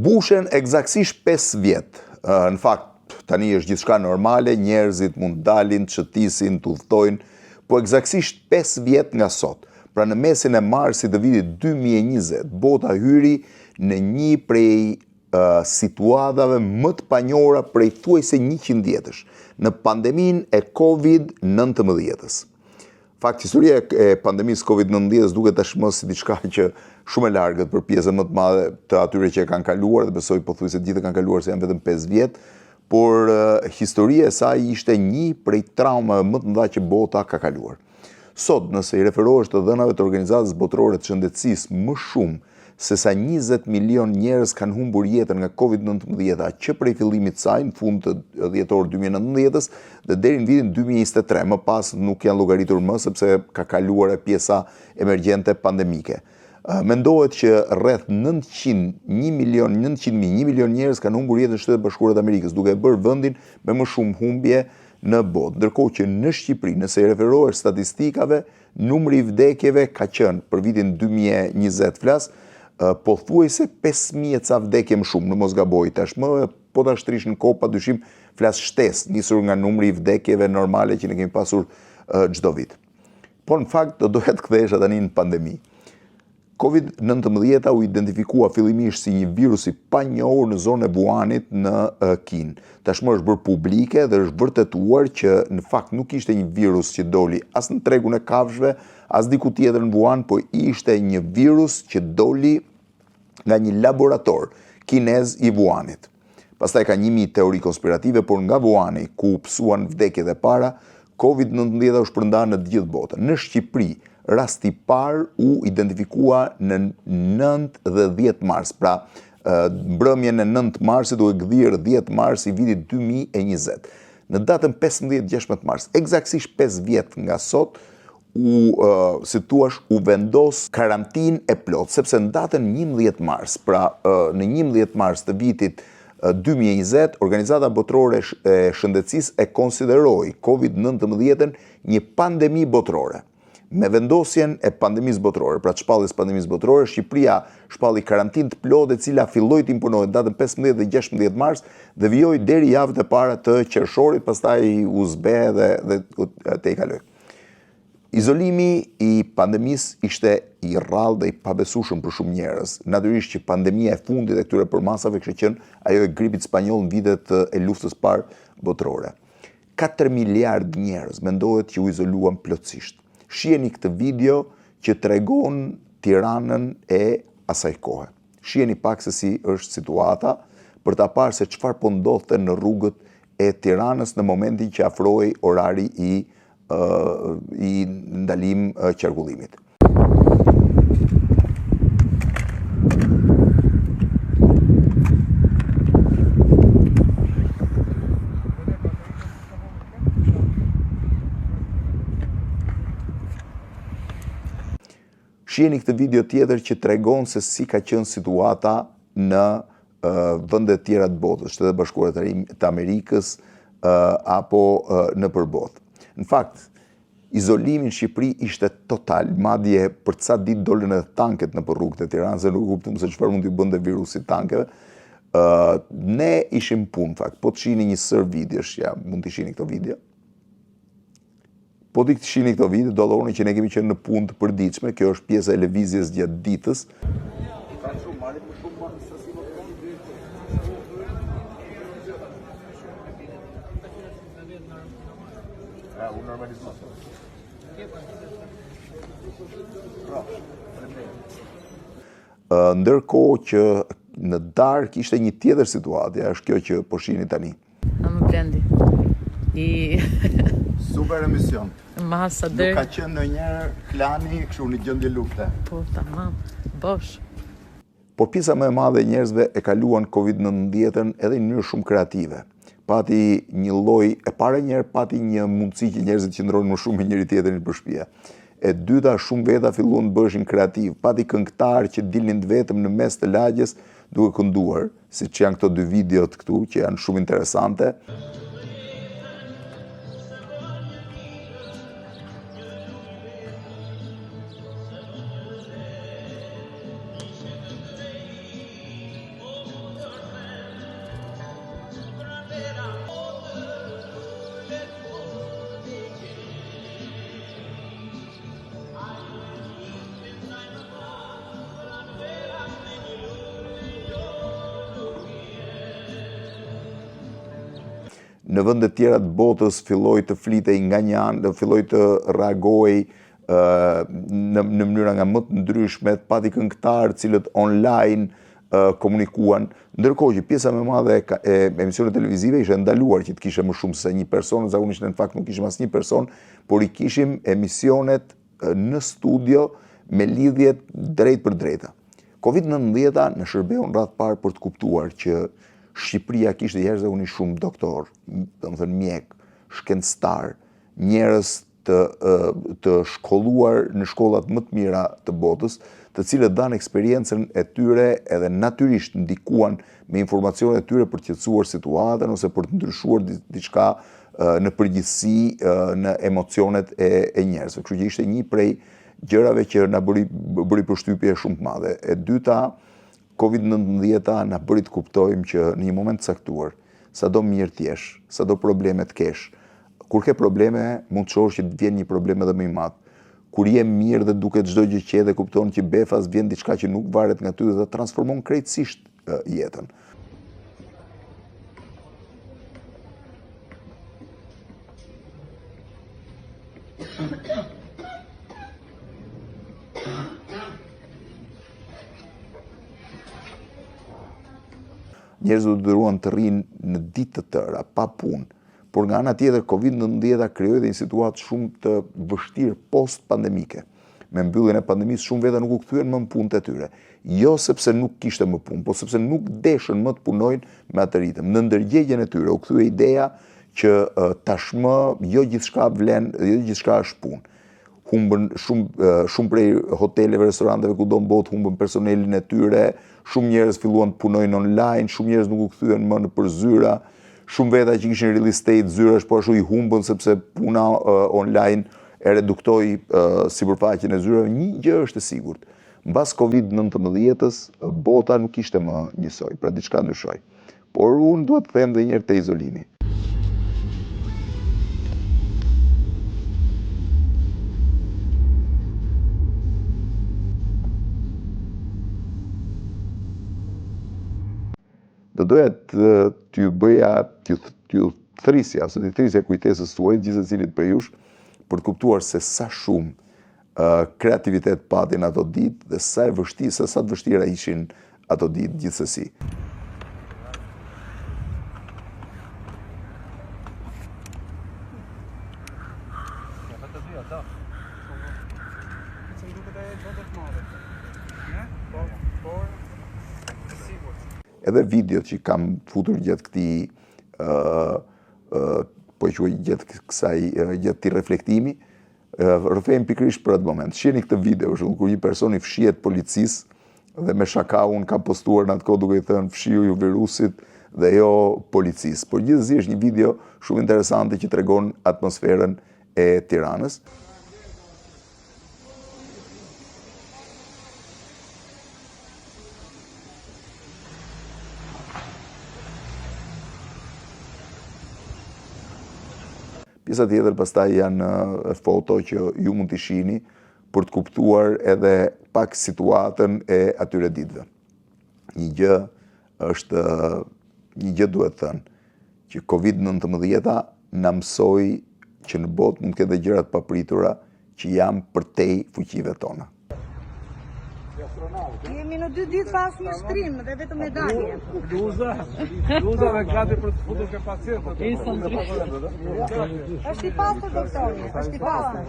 Mbushen eksaktësisht 5 vjet. Në fakt, tani është gjithçka normale, njerëzit mund dalin, të shëtisin, të udhtojnë, po eksaktësisht 5 vjet nga sot. Pra në mesin e marsit të vitit 2020, bota hyri në një prej situatave më të panjohura prej thuajse 100 vjetësh, në pandemin e COVID-19. Fakt, historia e pandemisë COVID-19 duket tashmë si diçka që shumë e largët për pjesën më të madhe të atyre që e kanë kaluar, dhe besoj pothuajse të gjithë kanë kaluar se janë vetëm 5 vjet, por historia e saj ishte një prej traumave më të mëdha që bota ka kaluar. Sot, nëse i referohesh të dhënave të Organizatës Botërore të Shëndetësisë, më shumë se sa 20 milion njerëz kanë humbur jetën nga COVID-19 që prej fillimit të saj, në fund të dhjetor 2019 dhe deri në vitin 2023, më pas nuk janë llogaritur më sepse ka kaluar e pjesa emergjente pandemike. Mendohet që rreth 1 milion njerëz kanë humbur jetën në Shtetet Bashkuara të Amerikës, duke bërë vendin me më shumë humbje në botë. Ndërkohë që në Shqipëri, nëse i referohesh statistikave, numri i vdekjeve ka qenë për vitin 2020 flas, pothuajse 5.000 ca vdekje më shumë, në mos gaboj tashmë, po ta shtrish në kohë padyshim flas shtesë, nisur nga numri i vdekjeve normale që ne kemi pasur çdo vit. Por në fakt do doja të kthehesha tani në pandemi. COVID-19 u identifikua fillimisht si një virus i panjohur në zonën e Wuhanit në Kinë. Tashmë është bërë publike dhe është vërtetuar që në fakt nuk ishte një virus që doli as në tregun e kafshëve, as diku tjetër në Wuhan, po ishte një virus që doli nga një laborator kinez i Wuhanit. Pastaj ka 1000 teori konspirative, por nga Wuhani, ku pësuan vdekjet e para, COVID-19 u shpërnda në të gjithë botën. Në Shqipëri, rasti i parë u identifikua në 9 dhe 10 mars, pra mbrëmjen e 9 marsit u e gdhir 10 mars i vitit 2020. Në datën 15-16 mars, eksaktësisht 5 vjet nga sot, u vendos karantinë e plot, sepse në datën 11 mars, pra në 11 mars të vitit 2020, Organizata Botërore e Shëndetësisë e konsideroi COVID-19 një pandemi botërore. Me vendosjen e pandemisë botërore, pra shpalljes pandemisë botërore, Shqipëria shpalli karantinë të plotë, e cila filloi të imponohet datën 15 dhe 16 mars dhe vijoi deri javët e para të qershorit, pastaj u zbe dhe te i kaloi. Izolimi i pandemisë ishte i rrallë dhe i pabesueshëm për shumë njerëz. Natyrisht që pandemia e fundit e këtyre përmasave kishte qenë ajo e gripit spanjoll në vitet e luftës parë botërore. 4 miliard njerëz mendohet që u izoluan plotësisht. Shiheni këtë video që tregon Tiranën e asaj kohe. Shiheni pak se si është situata për ta parë se çfarë po ndodhte në rrugët e Tiranës në momentin që afrohej orari i ndalim qarkullimit. Shiheni këtë video tjetër që tregon se si ka qenë situata në vende të tjera të botës, Shtetet Bashkuara të Amerikës apo në përboth. Në fakt, izolimi në Shqipëri ishte total, madje për ca ditë dolën edhe tanket në rrugët e Tiranës, nuk kuptuam se çfarë mund t'i bënte virusi tankeve. Ne ishim punë, fakt, po të shihni një sër videosh, ja, mund të shihni këto video. Po të shihni këto video, do lloni që ne kemi qenë në punë të përditshme, kjo është pjesa e lëvizjes gjatë ditës. Ndërkohë që në darkë ishte një tjetër situatë, është kjo që po shihni tani. Më blendi. Super emision. Masa Nuk ka qenë ndonjëherë klani kështu në gjendje lufte. Po, tamam, bosh. Por pjesa më e madhe e njerëzve e kaluan COVID-19 edhe në mënyrë shumë kreative. Pati një lloj, e para njerë pati një mundësi që njerëzit qëndronin më shumë me njëri tjetrin për shtëpi. E dyta, shumë veta filluan të bëheshin kreativ. Pati këngëtarë që dilnin vetëm në mes të lagjes duke kënduar, siç janë këto dy videot këtu që janë shumë interesante. në vendet tjera të botës filloi të flitej nga një anë, filloi të reagojë në mënyra nga më të ndryshme, pati këngëtarë cilët online komunikuan, ndërkohë që pjesa më e madhe e emisionet televizive ishte ndaluar që të kishe më shumë se një person, zakonisht në fakt nuk kishim asnjë person, por i kishim emisionet në studio me lidhjet drejt për drejta. Covid-19 në shërbeu në radhë parë për të kuptuar që Shqipëria kishte jashtëzakonisht shumë doktor, domethënë mjek, shkencëtar, njerëz të shkolluar në shkollat më të mira të botës, të cilët dhanë eksperiencën e tyre edhe natyrisht ndikuan me informacionet e tyre për të qetësuar situatën ose për të ndryshuar diçka në përgjithësi në emocionet e njerëzve. Kështu që ishte një prej gjërave që na bëri përshtypje shumë të madhe. E dyta, Covid-19 na bëri të kuptojmë që në një moment caktuar, sado mirë t'jesh, sado probleme të kesh, kur ke probleme, mund të shohësh që të vjen një problem edhe më i madh. Kur je mirë dhe duket çdo gjë qe dhe kupton që befas vjen diçka që nuk varet nga ty dhe transformon krejtësisht jetën. Njerëzit duruan të rrinë në ditë të tëra, pa punë, por nga ana tjetër Covid-19 krijoi dhe një situatë shumë të vështirë post-pandemike. Me mbylljen e pandemisë shumë veta nuk u kthyen më në punët e tyre. Jo sepse nuk kishte më punë, por sepse nuk deshën më të punojnë me atë ritëm. Në ndërgjegjen e tyre u kthye ideja që tashmë jo gjithçka vlen, jo gjithçka është punë. Humbën shumë prej hoteleve, restoranteve kudo në botë humbën personelin e tyre, shumë njerëz filluan të punojnë online, shumë njerëz nuk u kthyen më në përzyra, shumë veta që kishin real estate zyrash po ashtu i humbën sepse puna online e reduktoi sipërfaqen e zyrave. Një gjë është e sigurt. Mbas Covid-19-s, bota nuk ishte më njësoj, pra diçka ndryshoi. Por unë duhet të them edhe një herë te izolimi. Do doja t'ju bëja, t'ju thrisja, ose t'ju thrisja kujtesës tuaj, gjithë secilit për jush, për të kuptuar se sa shumë kreativitet patin ato ditë dhe sa të vështira ishin ato ditë gjithsesi. Edhe videot që kam futur gjatë këtij po e quaj gjatë këtij reflektimi, rrëfejmë pikërisht për atë moment. Shihni këtë video, kur një person i fshihet policisë dhe me shaka unë kam postuar në atë kohë duke i thënë fshiu ju virusit dhe jo policisë. Por gjithsesi është një video shumë interesante që tregon atmosferën e Tiranës. Pjesa tjetër pastaj janë foto që ju mund t'i shihni për të kuptuar edhe pak situatën e atyre ditëve. Një gjë duhet thënë, që Covid-19 na mësoi që në botë mund të ketë gjëra të papritura që janë përtej fuqive tona. Jemi në 2 ditë pas një shtrim dhe vetëm medalje. Luza me gati për të futur ke pacientët. Është i pastër doktori, është i pastër.